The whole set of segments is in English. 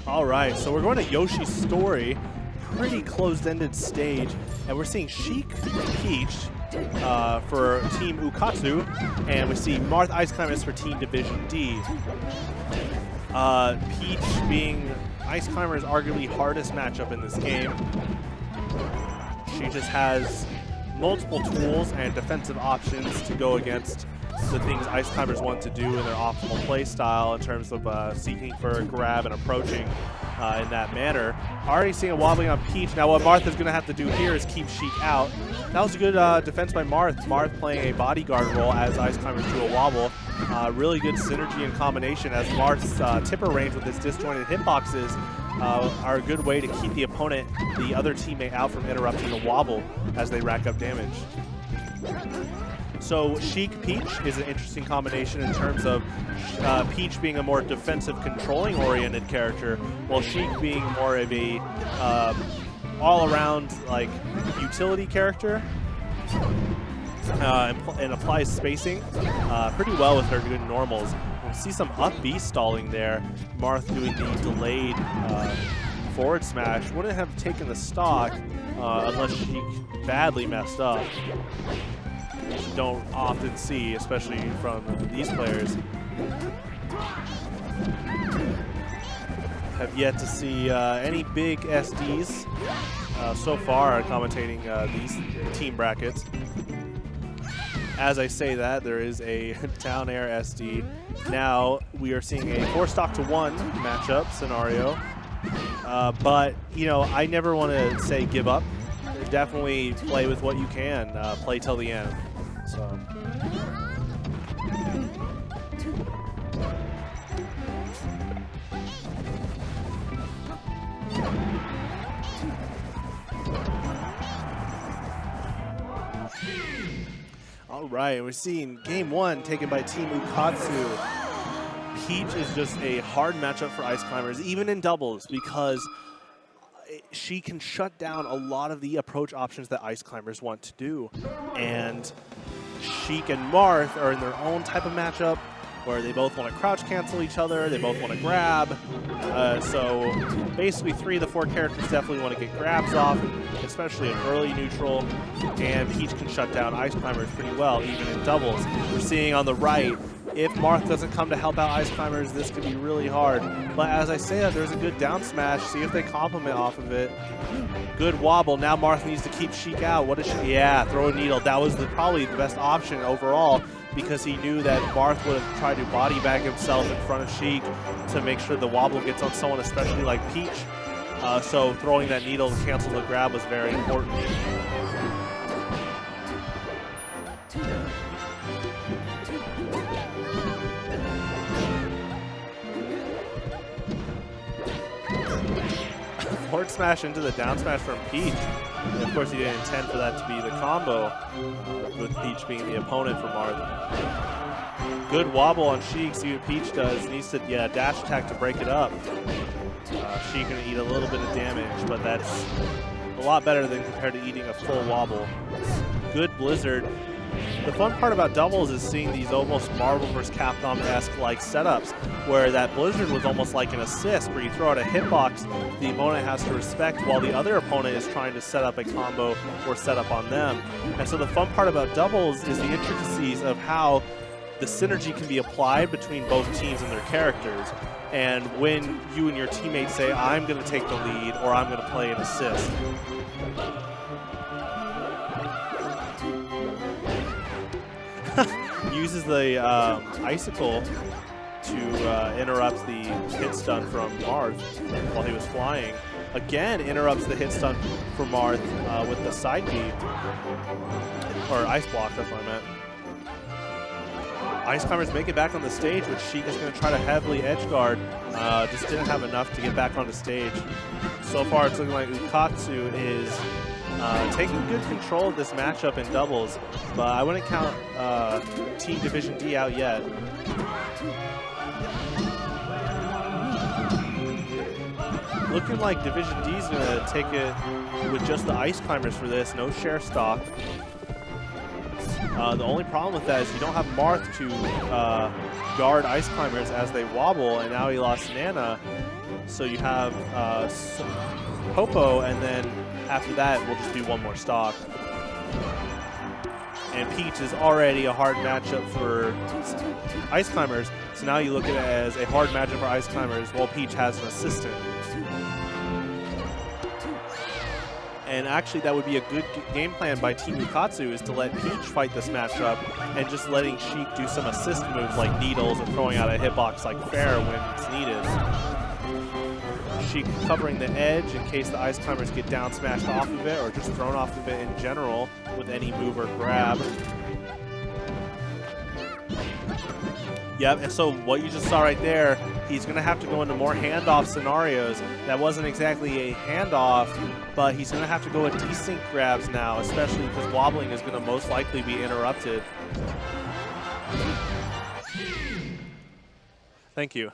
All right, so we're going to Yoshi's Story, pretty closed-ended stage, and we're seeing Sheik Peach for Team Ukatsu, and we see Marth Ice Climbers for Team Division D. Peach being Ice Climber's arguably hardest matchup in this game. She just has multiple tools and defensive options to go against the things Ice Climbers want to do in their optimal play style in terms of seeking for a grab and approaching in that manner. Already seeing a wobbling on Peach. Now what Marth is going to have to do here is keep Sheik out. That was a good defense by Marth. Marth playing a bodyguard role as Ice Climbers do a wobble. Really good synergy and combination as Marth's tipper range with his disjointed hitboxes are a good way to keep the opponent, the other teammate, out from interrupting the wobble as they rack up damage. So Sheik Peach is an interesting combination in terms of Peach being a more defensive, controlling-oriented character, while Sheik being more of a all-around like utility character and applies spacing pretty well with her good normals. We'll see some up B stalling there. Marth doing the delayed forward smash. Wouldn't have taken the stock unless Sheik badly messed up. Which you don't often see, especially from these players. Have yet to see any big SDs so far commentating these team brackets. As I say that, there is a down air SD. Now we are seeing a 4 stock to 1 matchup scenario. But, you know, I never want to say give up. Definitely play with what you can. Play till the end. So. All right, we're seeing game 1 taken by Team Ukatsu. Peach is just a hard matchup for Ice Climbers, even in doubles, because she can shut down a lot of the approach options that Ice Climbers want to do. And Sheik and Marth are in their own type of matchup where they both want to crouch cancel each other, they both want to grab. So basically 3 of the 4 characters definitely want to get grabs off, especially in early neutral, and Peach can shut down Ice Climbers pretty well, even in doubles. We're seeing on the right, if Marth doesn't come to help out Ice Climbers, this could be really hard. But as I say that, there's a good down smash. See if they complement off of it. Good wobble. Now Marth needs to keep Sheik out. What is she? Yeah, throw a needle. That was probably the best option overall, because he knew that Marth would have tried to body bag himself in front of Sheik to make sure the wobble gets on someone, especially like Peach. So throwing that needle to cancel the grab was very important. Forward smash into the down smash from Peach. And of course, he didn't intend for that to be the combo, with Peach being the opponent for Marth. Good wobble on Sheik. See what Peach does. Needs to dash attack to break it up. Sheik gonna eat a little bit of damage, but that's a lot better than compared to eating a full wobble. Good Blizzard. The fun part about doubles is seeing these almost Marvel vs. Capcom-esque like setups, where that Blizzard was almost like an assist, where you throw out a hitbox the opponent has to respect while the other opponent is trying to set up a combo or set up on them. And so the fun part about doubles is the intricacies of how the synergy can be applied between both teams and their characters. And when you and your teammates say, I'm going to take the lead, or I'm going to play an assist. Uses the Icicle to interrupt the hit stun from Marth while he was flying. Again, interrupts the hit stun for Marth with the side B. Or ice block, that's what I meant. Ice Climbers make it back on the stage, which Sheik is going to try to heavily edge guard. Just didn't have enough to get back on the stage. So far, it's looking like Ukatsu is taking good control of this matchup in doubles, but I wouldn't count Team Division D out yet. Looking like Division D is going to take it with just the Ice Climbers for this, no share stock. The only problem with that is you don't have Marth to guard Ice Climbers as they wobble, and now he lost Nana. So you have Popo, and then after that, will just be one more stock. And Peach is already a hard matchup for Ice Climbers, so now you look at it as a hard matchup for Ice Climbers while Peach has an assistant. And actually, that would be a good game plan by Team Ukatsu, is to let Peach fight this matchup and just letting Sheik do some assist moves like needles or throwing out a hitbox like fair when it's needed. Sheik covering the edge in case the Ice Climbers get down smashed off of it or just thrown off of it in general with any move or grab. Yep, and so what you just saw right there, he's going to have to go into more handoff scenarios. That wasn't exactly a handoff, but he's going to have to go with desync grabs now, especially because wobbling is going to most likely be interrupted. Thank you.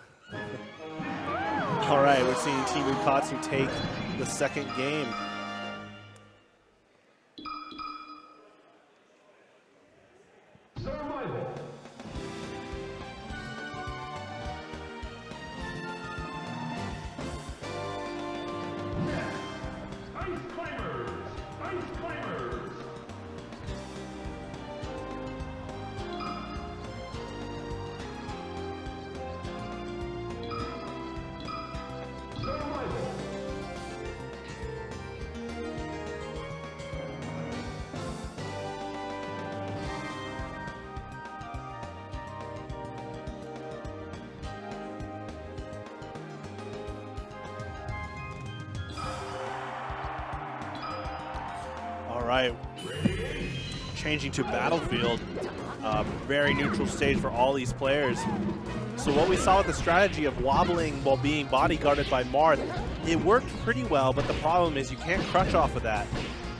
All right, we're seeing Team Ukatsu take the second game. All right, changing to Battlefield, very neutral stage for all these players. So what we saw with the strategy of wobbling while being bodyguarded by Marth, it worked pretty well, but the problem is you can't crutch off of that.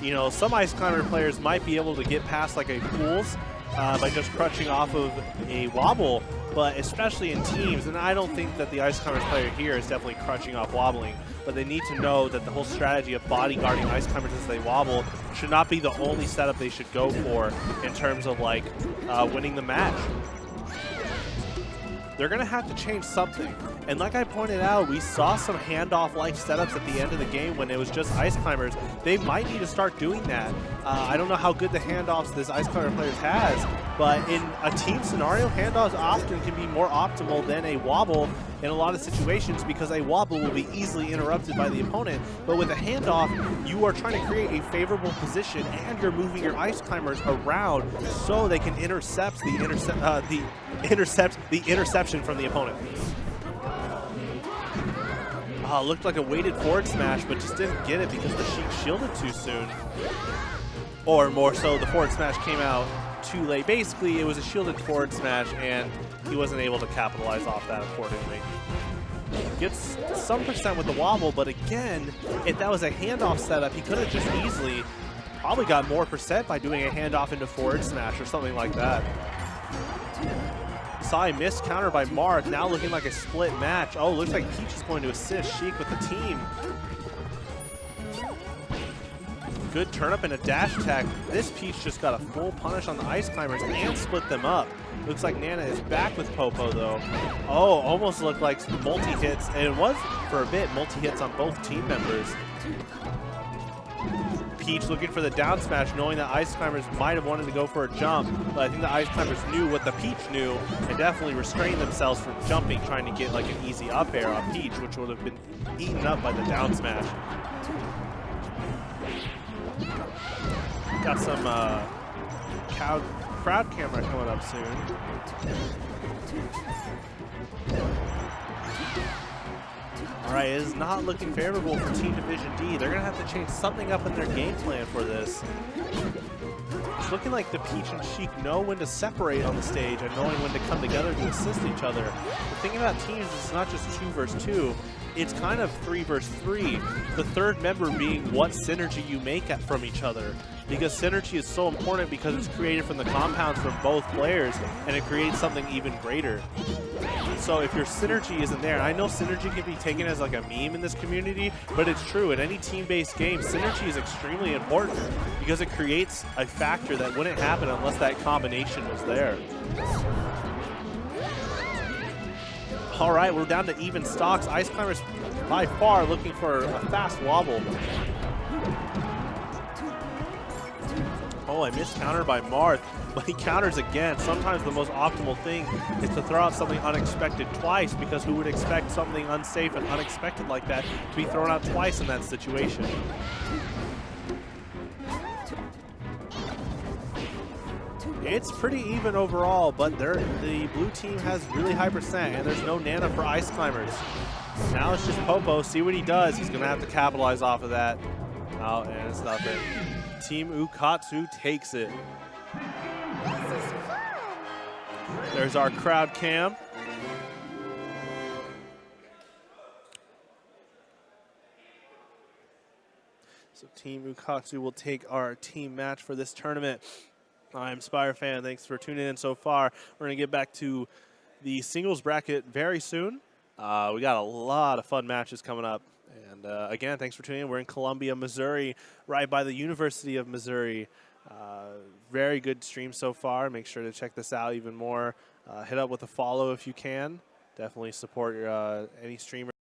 You know, some Ice Climber players might be able to get past like a Pools by just crutching off of a wobble, but especially in teams, and I don't think that the Ice Climbers player here is definitely crutching off wobbling, but they need to know that the whole strategy of bodyguarding Ice Climbers as they wobble should not be the only setup they should go for in terms of like winning the match. They're going to have to change something. And like I pointed out, we saw some handoff-like setups at the end of the game when it was just Ice Climbers. They might need to start doing that. I don't know how good the handoffs this Ice Climber players has, but in a team scenario, handoffs often can be more optimal than a wobble in a lot of situations because a wobble will be easily interrupted by the opponent. But with a handoff, you are trying to create a favorable position and you're moving your Ice Climbers around so they can intercept the interception from the opponent. Looked like a weighted forward smash, but just didn't get it because the Sheik shielded too soon. Or more so, the forward smash came out too late. Basically, it was a shielded forward smash, and he wasn't able to capitalize off that accordingly. Gets some percent with the wobble, but again, if that was a handoff setup, he could have just easily probably got more percent by doing a handoff into forward smash or something like that. Saw a missed counter by Marth, now looking like a split match. Oh, looks like Peach is going to assist Sheik with the team. Good turn up and a dash attack. This Peach just got a full punish on the Ice Climbers and split them up. Looks like Nana is back with Popo though. Oh, almost looked like multi-hits, and it was for a bit multi-hits on both team members. Peach looking for the down smash, knowing that Ice Climbers might have wanted to go for a jump, but I think the Ice Climbers knew what the Peach knew and definitely restrained themselves from jumping, trying to get like an easy up air on Peach, which would have been eaten up by the down smash. Got some crowd camera coming up soon. All right, it is not looking favorable for Team Division D. They're going to have to change something up in their game plan for this. It's looking like the Peach and Sheik know when to separate on the stage and knowing when to come together to assist each other. The thing about teams is it's not just 2 versus 2. It's kind of 3 versus 3, the third member being what synergy you make from each other. Because synergy is so important because it's created from the compounds from both players and it creates something even greater. So if your synergy isn't there, and I know synergy can be taken as like a meme in this community, but it's true. In any team-based game, synergy is extremely important because it creates a factor that wouldn't happen unless that combination was there. All right, we're down to even stocks. Ice Climbers by far looking for a fast wobble. Oh, I missed counter by Marth, but he counters again. Sometimes the most optimal thing is to throw out something unexpected twice, because who would expect something unsafe and unexpected like that to be thrown out twice in that situation? It's pretty even overall, but the blue team has really high percent, and there's no Nana for Ice Climbers. Now it's just Popo. See what he does. He's going to have to capitalize off of that. Oh, and it's nothing. Team Ukatsu takes it. There's our crowd cam. So Team Ukatsu will take our team match for this tournament. I'm Spire Fan. Thanks for tuning in so far. We're going to get back to the singles bracket very soon. We got a lot of fun matches coming up. And again, thanks for tuning in. We're in Columbia, Missouri, right by the University of Missouri. Very good stream so far. Make sure to check this out even more. Hit up with a follow if you can. Definitely support your, any streamer.